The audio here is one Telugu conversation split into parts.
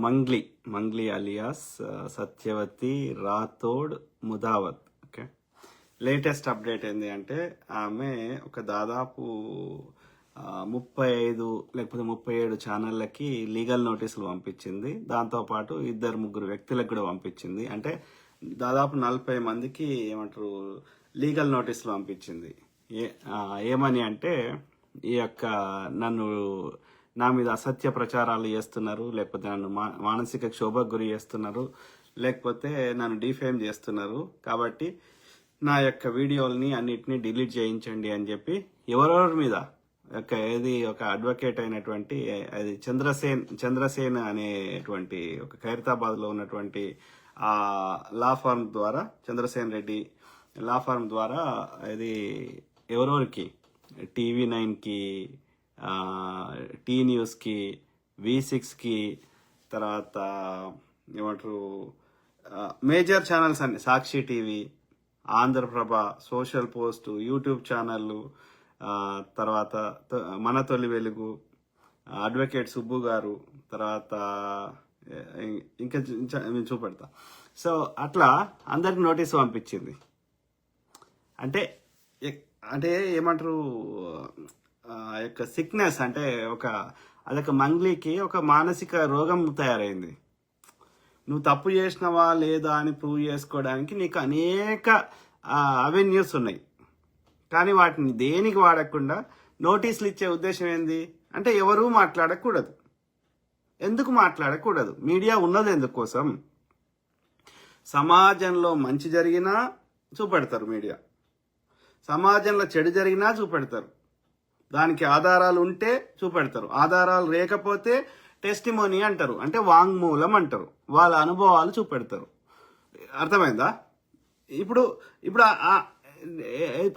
Mangli Mangli alias Satyavathi Rathod Mudavath. Okay, latest update ఏంటి అంటే ఆమె ఒక దాదాపు 35 లేకపోతే 37 ఛానళ్ళకి లీగల్ నోటీసులు పంపించింది. దాంతోపాటు 2-3 వ్యక్తులకు కూడా పంపించింది. అంటే దాదాపు 40 మందికి ఏమంటారు లీగల్ నోటీసులు పంపించింది. ఏమని అంటే ఈ యొక్క నన్ను నా మీద అసత్య ప్రచారాలు చేస్తున్నారు, లేకపోతే నన్ను మానసిక క్షోభకు గురి చేస్తున్నారు, లేకపోతే నన్ను డిఫేమ్ చేస్తున్నారు, కాబట్టి నా యొక్క వీడియోల్ని అన్నిటినీ డిలీట్ చేయించండి అని చెప్పి ఎవరెవరి మీద ఒక అడ్వకేట్ అయినటువంటి అది చంద్రసేన్ అనేటువంటి ఒక ఖైరతాబాద్ లో ఉన్నటువంటి ఆ లా ఫర్మ్ ద్వారా, చంద్రసేన్ రెడ్డి లా ఫర్మ్ ద్వారా ఇది ఎవరెవరికి TV9కి, టీ న్యూస్కి, V6కి, తర్వాత ఏమంటారు మేజర్ ఛానల్స్ అన్ని, Sakshi TV, Andhraprabha, social post, YouTube ఛానళ్ళు, తర్వాత మన తొలి వెలుగు, అడ్వకేట్ సుబ్బు గారు, తర్వాత ఇంకా నేను చూపెడతా. సో అట్లా అందరికి నోటీసు పంపించింది. అంటే అంటే ఏమంటారు యొక్క సిక్నెస్ అంటే అదొక మంగ్లీకి ఒక మానసిక రోగం తయారైంది. నువ్వు తప్పు చేసినవా లేదా అని ప్రూవ్ చేసుకోవడానికి నీకు అనేక అవెన్యూస్ ఉన్నాయి, కానీ వాటిని దేనికి వాడకుండా నోటీసులు ఇచ్చే ఉద్దేశం ఏంది అంటే ఎవరూ మాట్లాడకూడదు. ఎందుకు మాట్లాడకూడదు? మీడియా ఉన్నది ఎందుకోసం? సమాజంలో మంచి జరిగినా చూపెడతారు మీడియా, సమాజంలో చెడు జరిగినా చూపెడతారు, దానికి ఆధారాలు ఉంటే చూపెడతారు, ఆధారాలు లేకపోతే టెస్టిమోనీ అంటారు, అంటే వాంగ్మూలం అంటారు, వాళ్ళ అనుభవాలు చూపెడతారు. అర్థమైందా? ఇప్పుడు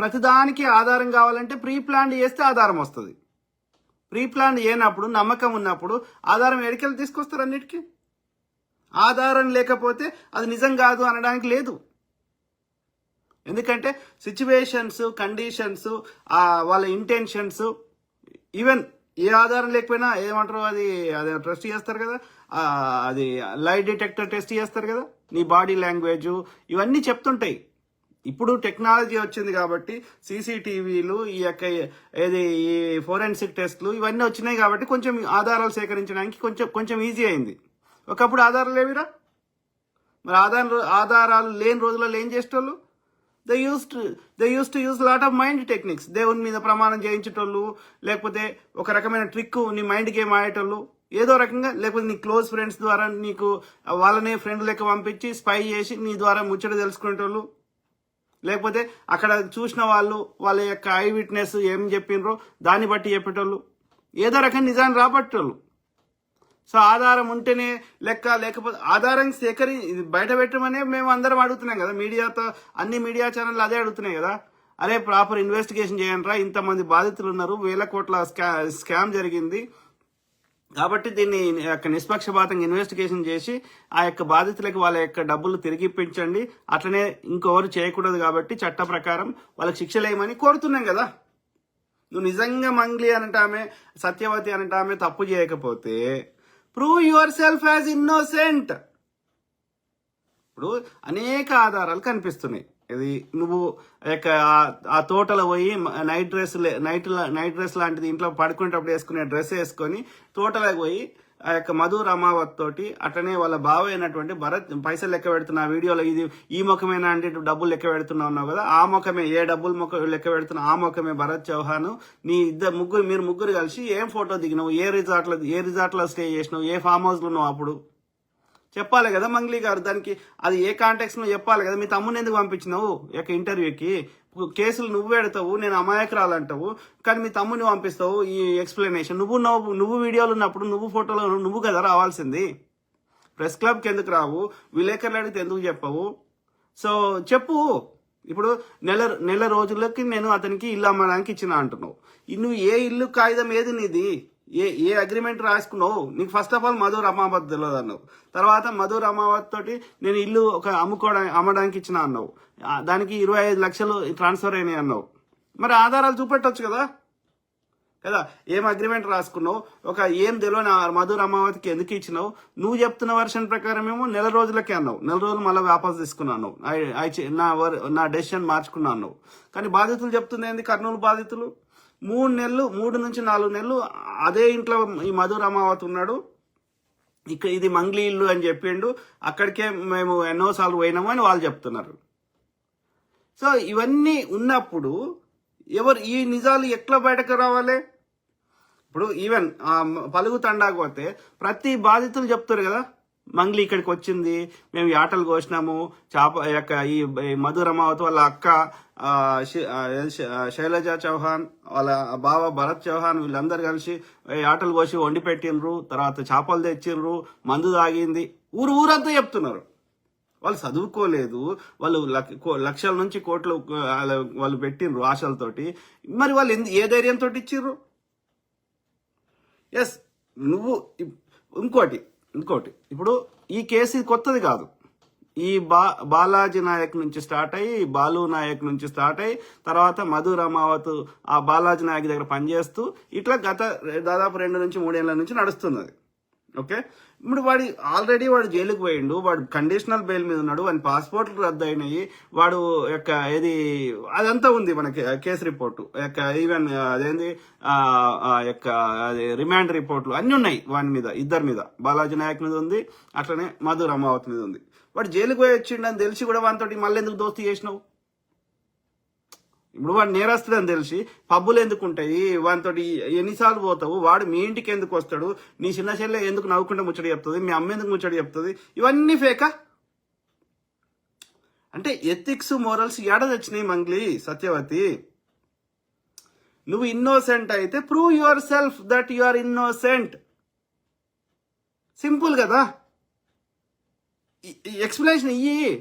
ప్రతిదానికి ఆధారం కావాలంటే ప్రీ ప్లాన్ చేస్తే ఆధారం వస్తుంది. ప్రీ ప్లాన్ చేయనప్పుడు, నమ్మకం ఉన్నప్పుడు ఆధారం ఎడికెళ్ళి తీసుకొస్తారు? అన్నిటికీ ఆధారం లేకపోతే అది నిజం కాదు అనడానికి లేదు. ఎందుకంటే సిచ్యువేషన్స్, కండిషన్స్, వాళ్ళ ఇంటెన్షన్స్, ఈవెన్ ఏ ఆధారం లేకపోయినా ఏమంటారు అది టెస్ట్ చేస్తారు కదా, అది లై డిటెక్టర్ టెస్ట్ చేస్తారు కదా, నీ బాడీ లాంగ్వేజ్ ఇవన్నీ చెప్తుంటాయి. ఇప్పుడు టెక్నాలజీ వచ్చింది కాబట్టి CCTVలు, ఈ ఫోరెన్సిక్ టెస్ట్లు ఇవన్నీ వచ్చినాయి కాబట్టి కొంచెం ఆధారాలు సేకరించడానికి కొంచెం ఈజీ అయింది. ఒకప్పుడు ఆధారాలు లేవిరా. మరి ఆధారాలు లేని రోజులలో ఏం చేసేటోళ్ళు? They use to use lot of mind techniques. దేవుని మీద ప్రమాణం చేయించేటోళ్ళు, లేకపోతే ఒక రకమైన ట్రిక్ నీ మైండ్ గేమ్ ఆడేటోళ్ళు, ఏదో రకంగా, లేకపోతే నీ క్లోజ్ ఫ్రెండ్స్ ద్వారా నీకు వాళ్ళనే ఫ్రెండ్ లెక్క పంపించి స్పై చేసి నీ ద్వారా ముచ్చట తెలుసుకునేటోళ్ళు, లేకపోతే అక్కడ చూసిన వాళ్ళ యొక్క ఐ విట్నెస్ ఏం చెప్పినరో దాన్ని బట్టి చెప్పేటోళ్ళు, ఏదో రకం నిజాన్ని రాబట్టేటోళ్ళు. సో ఆధారం ఉంటేనే లెక్క, లేకపోతే ఆధారం బయట పెట్టమనే మేము అందరం అడుగుతున్నాం కదా. మీడియాతో అన్ని మీడియా ఛానళ్ళు అదే అడుగుతున్నాయి కదా. అరే ప్రాపర్ ఇన్వెస్టిగేషన్ చేయండి రా, ఇంతమంది బాధితులు ఉన్నారు, 1000 కోట్ల స్కామ్ జరిగింది, కాబట్టి దీన్ని నిష్పక్షపాతంగా ఇన్వెస్టిగేషన్ చేసి ఆ యొక్క బాధితులకు వాళ్ళ యొక్క డబ్బులు తిరిగి ఇప్పించండి, అట్లనే ఇంకెవరు చేయకూడదు కాబట్టి చట్ట ప్రకారం వాళ్ళకి శిక్షలేయమని కోరుతున్నాం కదా. నువ్వు నిజంగా మంగ్లీ అనటామే, సత్యవతి అనటామే తప్పు చేయకపోతే prove your self as innocent. ఇప్పుడు అనేక ఆధారాలు కనిపిస్తున్నాయి. ఇది నువ్వు ఆ తోటలో పోయి నైట్ డ్రెస్ లాంటిది ఇంట్లో పడుకునేటప్పుడు వేసుకునే డ్రెస్ వేసుకొని తోటలోకి పోయి ఆ యొక్క మధు రమావత్ తోటి, అట్లనే వాళ్ళ బావ అయినటువంటి భరత్ పైసలు లెక్క పెడుతున్న ఆ వీడియోలో, ఇది ఈ ముఖమేనా అంటే డబ్బులు లెక్క పెడుతున్నావు కదా, ఆ ముఖమే, ఏ డబ్బులు లెక్క పెడుతున్నా ఆ ముఖమే భరత్ చౌహాన్. మీరు ముగ్గురు కలిసి ఏం ఫోటో దిగినావు, ఏ రిసార్ట్లో స్టే చేసినావు, ఏ ఫామ్ హౌస్లో ఉన్నావు, అప్పుడు చెప్పాలి కదా మంగ్లీ గారు. దానికి అది ఏ కాంటాక్ట్స్ లో చెప్పాలి కదా. మీ తమ్ముని ఎందుకు పంపించినావు ఇంటర్వ్యూకి? కేసులు నువ్వు పెడతావు, నేను అమాయకురాలు అంటావు, కానీ మీ తమ్ముని పంపిస్తావు ఈ ఎక్స్ప్లెనేషన్. నువ్వు వీడియోలు ఉన్నప్పుడు, నువ్వు ఫోటోలో నువ్వు కదా రావాల్సింది. ప్రెస్ క్లబ్కి ఎందుకు రావు? విలేకరులు అడిగితే ఎందుకు చెప్పవు? సో చెప్పు. ఇప్పుడు నెల రోజులకి నేను అతనికి ఇల్లు అమ్మడానికి ఇచ్చిన అంటున్నావు. నువ్వు ఏ ఇల్లు కాగితం ఏది నీది? ఏ అగ్రిమెంట్ రాసుకున్నావు? నీకు first of all Madhu Ramavath తెలియదు అన్నావు, తర్వాత మధు రమావత్ తోటి నేను ఇల్లు అమ్మడానికి ఇచ్చిన అన్నావు, దానికి 25 లక్షలు ట్రాన్స్ఫర్ అయినాయి అన్నావు. మరి ఆధారాలు చూపెట్టొచ్చు కదా. కదా, ఏం అగ్రిమెంట్ రాసుకున్నావు, ఏం తెలియని మధు రమావతికి ఎందుకు ఇచ్చినావు? నువ్వు చెప్తున్న వర్షన్ ప్రకారం ఏమో నెల రోజులకే అన్నావు, నెల రోజులు మళ్ళీ వాపస్ తీసుకున్నాను, నా డెసిషన్ మార్చుకున్నా అన్నావు. కానీ బాధితులు చెప్తుంది ఏంది? కర్నూలు బాధితులు 3 నుంచి 4 నెలలు అదే ఇంట్లో ఈ మధు రమావతి ఉన్నాడు, ఇక్కడ ఇది మంగ్లీ ఇల్లు అని చెప్పిండు, అక్కడికే మేము ఎన్నోసార్లు పోయినాము అని వాళ్ళు చెప్తున్నారు. సో ఇవన్నీ ఉన్నప్పుడు ఈ నిజాలు ఎట్లా బయటకు రావాలి? ఇప్పుడు ఈవెన్ పలుగు తండాకు పోతే ప్రతి బాధితులు చెప్తారు కదా, మంగ్లీ ఇక్కడికి వచ్చింది, మేము యాటలు కోసినాము, ఈ మధు రమావతి వాళ్ళ అక్క శైలజ చౌహాన్, వాళ్ళ బావ భరత్ చౌహాన్, వీళ్ళందరూ కలిసి యాటలు కోసి వండి పెట్టినరు, తర్వాత చేపలు తెచ్చిండ్రు, మందు తాగింది, ఊరంతా చెప్తున్నారు. వాళ్ళు చదువుకోలేదు, వాళ్ళు లక్షల నుంచి కోట్లు వాళ్ళు పెట్టిండ్రు ఆశలతోటి. మరి వాళ్ళు ఏ ధైర్యంతో ఇచ్చిర్రు? ఎస్, నువ్వు ఇంకోటి ఇప్పుడు ఈ కేసు కొత్తది కాదు. ఈ బాలాజీ నాయక్ నుంచి స్టార్ట్ అయ్యి, బాలు నాయక్ నుంచి స్టార్ట్ అయ్యి, తర్వాత మధు రమావత్ ఆ బాలాజీ నాయక్ దగ్గర పనిచేస్తూ ఇట్లా దాదాపు 2 నుంచి 3 ఏళ్ల నుంచి నడుస్తున్నది. ఓకే, ఇప్పుడు ఆల్రెడీ వాడు జైలుకు పోయిండు, వాడు కండిషనల్ బెయిల్ మీద ఉన్నాడు, వాడి పాస్పోర్ట్లు రద్దు అయినాయి, వాడు అదంతా ఉంది మనకి కేసు రిపోర్టు, ఈవెన్ అదేంది రిమాండ్ రిపోర్ట్లు అన్ని ఉన్నాయి వాని మీద, ఇద్దరి మీద, బాలాజీ నాయక్ మీద ఉంది, అట్లనే మధు రమావత్ మీద ఉంది. వాడు జైలుకు పోయి వచ్చిండని తెలిసి కూడా వానితోటి మళ్ళీ ఎందుకు దోస్తీ చేసినావు? ఇప్పుడు వాడు నేరస్తుడని తెలిసి పబ్బులు ఎందుకు ఉంటాయి, వానితో ఎన్నిసార్లు పోతావు, వాడు మీ ఇంటికి ఎందుకు వస్తాడు, నీ చిన్న చెల్లె ఎందుకు నవ్వుకుంటే ముచ్చడి చెప్తుంది, మీ అమ్మ ఎందుకు ముచ్చడి చెప్తుంది, ఇవన్నీ ఫేకా? అంటే ఎథిక్స్ మోరల్స్ ఏడ తెచ్చినాయి మంగ్లీ సత్యవతి? నువ్వు ఇన్నోసెంట్ అయితే prove yourself that you are innocent. Simple కదా, ఎక్స్ప్లెనేషన్ ఇయ్యి,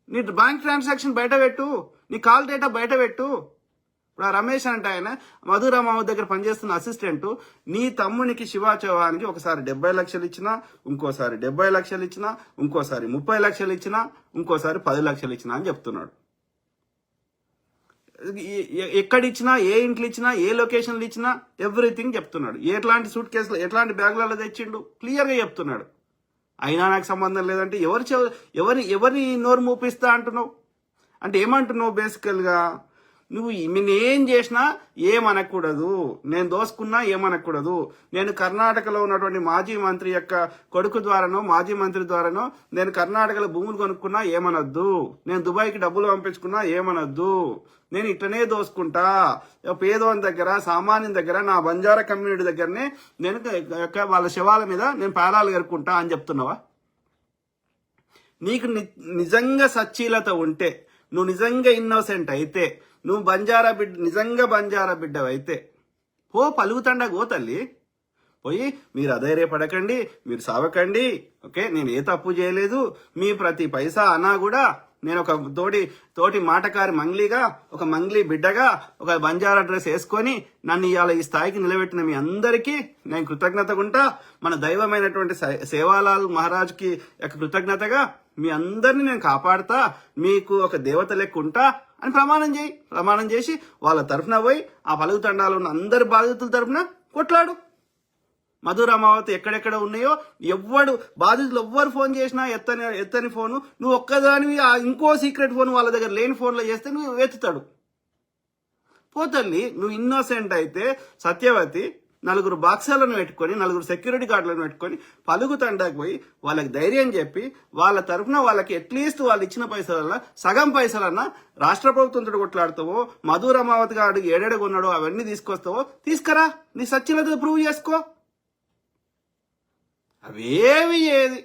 నీ బ్యాంక్ ట్రాన్సాక్షన్ బయట పెట్టు, నీ కాల్ డేటా బయట పెట్టు. ఇప్పుడు ఆ రమేష్ అంటే ఆయన మధు రమావత్ దగ్గర పనిచేస్తున్న అసిస్టెంట్, నీ తమ్మునికి శివ చౌహాన్కి ఒకసారి 70 లక్షలు ఇచ్చినా, ఇంకోసారి 70 లక్షలు ఇచ్చినా, ఇంకోసారి 30 లక్షలు ఇచ్చినా, ఇంకోసారి 10 లక్షలు ఇచ్చినా అని చెప్తున్నాడు. ఎక్కడిచ్చినా, ఏ ఇంట్లో ఇచ్చినా, ఏ లొకేషన్లు ఇచ్చినా ఎవ్రీథింగ్ చెప్తున్నాడు. ఎట్లాంటి సూట్ కేసులు, ఎట్లాంటి బ్యాగులలో తెచ్చిండు క్లియర్గా చెప్తున్నాడు. అయినా నాకు సంబంధం లేదంటే ఎవరిని నోరు మూపిస్తా అంటున్నావు? అంటే ఏమంటున్నావు? బేసికల్గా నువ్వు నేనేం చేసినా ఏమనకూడదు, నేను దోసుకున్నా ఏమనకూడదు, నేను కర్ణాటకలో ఉన్నటువంటి మాజీ మంత్రి యొక్క కొడుకు ద్వారానో మాజీ మంత్రి ద్వారానో నేను కర్ణాటకలో భూములు కొనుక్కున్నా ఏమనొద్దు, నేను దుబాయ్కి డబ్బులు పంపించుకున్నా ఏమనొద్దు, నేను ఇట్లనే దోసుకుంటా, పేదవాని దగ్గర సామాన్యం దగ్గర నా బంజారా కమ్యూనిటీ దగ్గరనే నేను వాళ్ళ శవాల మీద నేను పేలాలు గరుకుంటా అని చెప్తున్నావా? నీకు నిజంగా సచ్చీలత ఉంటే, నువ్వు నిజంగా ఇన్నోసెంట్ అయితే, నువ్వు నిజంగా బంజారా బిడ్డవైతే పలుగుతండకు పో తల్లి, పోయి మీరు అధైర్యపడకండి, మీరు సావకండి. ఓకే, నేను ఏ తప్పు చేయలేదు, మీ ప్రతి పైసా అన్నా కూడా నేను ఒక తోటి మాటకారి మంగ్లీగా, ఒక మంగ్లీ బిడ్డగా, ఒక బంజారా డ్రెస్ వేసుకొని నన్ను ఇవాళ ఈ స్థాయికి నిలబెట్టిన మీ అందరికీ నేను కృతజ్ఞతగా ఉంటా. మన దైవమైనటువంటి సేవాలాల్ మహారాజ్కి కృతజ్ఞతగా మీ అందరినీ నేను కాపాడుతా, మీకు ఒక దేవత లెక్క ఉంటా అని ప్రమాణం చేసి వాళ్ళ తరఫున పోయి ఆ పలుగు తండాలు ఉన్న అందరి బాధితుల తరఫున కొట్లాడు. మధు రమావతి ఎక్కడెక్కడ ఉన్నాయో బాధితులు ఎవ్వరు ఫోన్ చేసినా ఎత్తని ఫోను, నువ్వు ఒక్కదానివి ఇంకో సీక్రెట్ ఫోన్ వాళ్ళ దగ్గర లేని ఫోన్లో చేస్తే నువ్వు ఎత్తుతాడు. పోతల్లి, నువ్వు ఇన్నోసెంట్ అయితే సత్యవతి 4 బాక్సర్లను పెట్టుకొని, 4 సెక్యూరిటీ గార్డులను పెట్టుకొని పలుగు తండాకు పోయి వాళ్ళకి ధైర్యం చెప్పి వాళ్ళ తరఫున వాళ్ళకి అట్లీస్ట్ వాళ్ళు ఇచ్చిన పైసలన్నా సగం పైసలన్నా రాష్ట్ర ప్రభుత్వంతో కొట్లాడుతావో, మధు రమావతి గారు ఏడెడగొన్నాడో అవన్నీ తీసుకొస్తావో తీసుకురా, నీ సచ్చిలతో ప్రూవ్ చేసుకో. అవేవి ఏది